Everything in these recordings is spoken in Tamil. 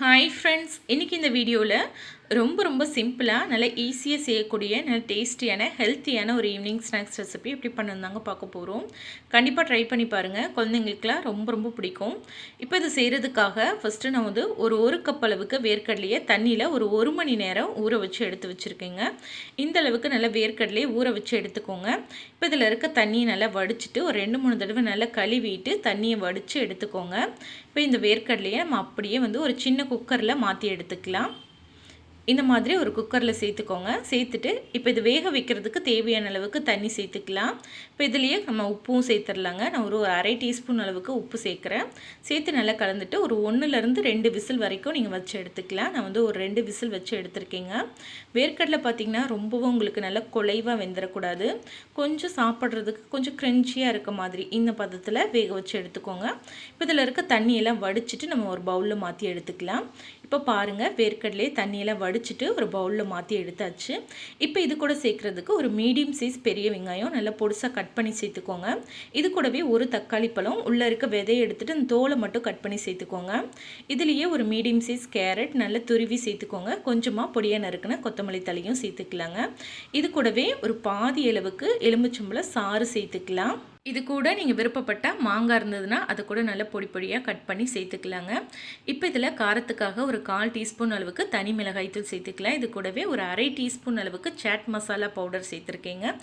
ஹாய் ஃப்ரெண்ட்ஸ், இன்றைக்கி இந்த வீடியோவில் ரொம்ப சிம்பிளாக நல்ல ஈஸியாக செய்யக்கூடிய நல்ல டேஸ்டியான ஹெல்த்தியான ஒரு ஈவினிங் ஸ்நாக்ஸ் ரெசிபி எப்படி பண்ணதாங்க பார்க்க போகிறோம். கண்டிப்பாக ட்ரை பண்ணி பாருங்கள், குழந்தைங்களுக்குலாம் ரொம்ப பிடிக்கும். இப்போ இது செய்கிறதுக்காக ஃபஸ்ட்டு நான் வந்து ஒரு கப் அளவுக்கு வேர்க்கடலையை தண்ணியில் ஒரு மணி நேரம் ஊற வச்சு எடுத்து வச்சுருக்கேங்க. இந்த அளவுக்கு நல்லா வேர்க்கடலையை ஊற வச்சு எடுத்துக்கோங்க. இப்போ இதில் இருக்க தண்ணியை நல்லா வடிச்சிட்டு ஒரு 2-3 தடவை நல்லா கழுவிட்டு தண்ணியை வடித்து எடுத்துக்கோங்க. இப்போ இந்த வேர்க்கடலையை நம்ம அப்படியே வந்து ஒரு சின்ன குக்கரில் மாற்றி எடுத்துக்கலாம். இந்த மாதிரி ஒரு குக்கரில் சேர்த்துக்கோங்க. சேர்த்துட்டு இப்போ இது வேக வைக்கிறதுக்கு தேவையான அளவுக்கு தண்ணி சேர்த்துக்கலாம். இப்போ இதுலேயே நம்ம உப்பும் சேர்த்துடலாங்க. நான் ஒரு அரை டீஸ்பூன் அளவுக்கு உப்பு சேர்க்குறேன். சேர்த்து நல்லா கலந்துட்டு ஒரு 1லேருந்து 2 விசில் வரைக்கும் நீங்கள் வச்சு எடுத்துக்கலாம். நான் வந்து ஒரு 2 விசில் வச்சு எடுத்துருக்கேங்க. வேர்க்கடலை பார்த்திங்கன்னா ரொம்பவும் உங்களுக்கு நல்லா குலைவாக வெந்துடக்கூடாது. கொஞ்சம் சாப்பிட்றதுக்கு கொஞ்சம் க்ரன்ச்சியாக இருக்க மாதிரி இந்த பதத்தில் வேக வச்சு எடுத்துக்கோங்க. இப்போ இதில் இருக்க தண்ணியெல்லாம் வடிச்சிட்டு நம்ம ஒரு பவுலில் மாற்றி எடுத்துக்கலாம். இப்போ பாருங்கள், வேர்க்கடலையே தண்ணியெல்லாம் வடிச்சிட்டு ஒரு பவுலில் மாற்றி எடுத்தாச்சு. இப்போ இது கூட சேர்க்குறதுக்கு ஒரு மீடியம் சைஸ் பெரிய வெங்காயம் நல்லா பொடிசாக கட் பண்ணி சேர்த்துக்கோங்க. இது கூடவே ஒரு தக்காளி பழம் உள்ளே இருக்க விதையை எடுத்துகிட்டு அந்த தோலை மட்டும் கட் பண்ணி சேர்த்துக்கோங்க. இதுலேயே ஒரு மீடியம் சைஸ் கேரட் நல்லா துருவி சேர்த்துக்கோங்க. கொஞ்சமாக பொடியாக நறுக்குன கொத்தமல்லி தலையும் சேர்த்துக்கலாங்க. இது கூடவே ஒரு பாதி அளவுக்கு எலுமிச்சம்பழம் சாறு சேர்த்துக்கலாம். இது கூட நீங்கள் விருப்பப்பட்டால் மாங்காய் இருந்ததுன்னா அதை கூட நல்லா பொடியாக கட் பண்ணி சேர்த்துக்கலாங்க. இப்போ இதில் காரத்துக்காக ஒரு 1/4 டீஸ்பூன் அளவுக்கு தனி மிளகாய்த்தூள் சேர்த்துக்கலாம். இது கூடவே ஒரு அரை டீஸ்பூன் அளவுக்கு சாட் மசாலா பவுடர் சேர்த்துருக்கேங்க.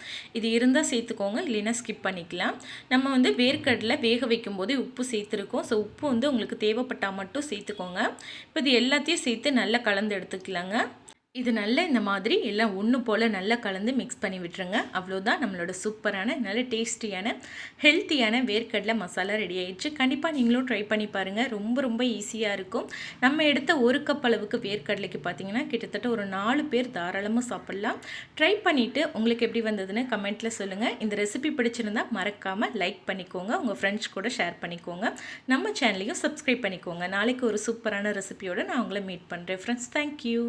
இது இருந்தால் சேர்த்துக்கோங்க, இல்லைன்னா ஸ்கிப் பண்ணிக்கலாம். நம்ம வந்து வேர்க்கடலை வேக வைக்கும் போதே உப்பு சேர்த்துருக்கோம். ஸோ உப்பு வந்து உங்களுக்கு தேவைப்பட்டால் மட்டும் சேர்த்துக்கோங்க. இப்போ இது எல்லாத்தையும் சேர்த்து நல்லா கலந்து எடுத்துக்கலாங்க. இது நல்லா இந்த மாதிரி எல்லாம் ஒன்று போல் நல்லா கலந்து மிக்ஸ் பண்ணி விட்டுருங்க. அவ்வளோதான், நம்மளோட சூப்பரான நல்ல டேஸ்டியான ஹெல்த்தியான வேர்க்கடலை மசாலா ரெடி ஆயிடுச்சு. கண்டிப்பாக நீங்களும் ட்ரை பண்ணி பாருங்கள். ரொம்ப ஈஸியாக இருக்கும். நம்ம எடுத்த 1 கப் அளவுக்கு வேர்க்கடலைக்கு பார்த்திங்கன்னா கிட்டத்தட்ட ஒரு 4 பேர் தாராளமாக சாப்பிட்லாம். ட்ரை பண்ணிவிட்டு உங்களுக்கு எப்படி வந்ததுன்னு கமெண்ட்டில் சொல்லுங்கள். இந்த ரெசிபி பிடிச்சிருந்தால் மறக்காமல் லைக் பண்ணிக்கோங்க, உங்கள் ஃப்ரெண்ட்ஸ் கூட ஷேர் பண்ணிக்கோங்க. நம்ம சேனலையும் சப்ஸ்கிரைப் பண்ணிக்கோங்க. நாளைக்கு ஒரு சூப்பரான ரெசிபியோடு நான் உங்களை மீட் பண்ணுறேன் ஃப்ரெண்ட்ஸ். தேங்க்யூ.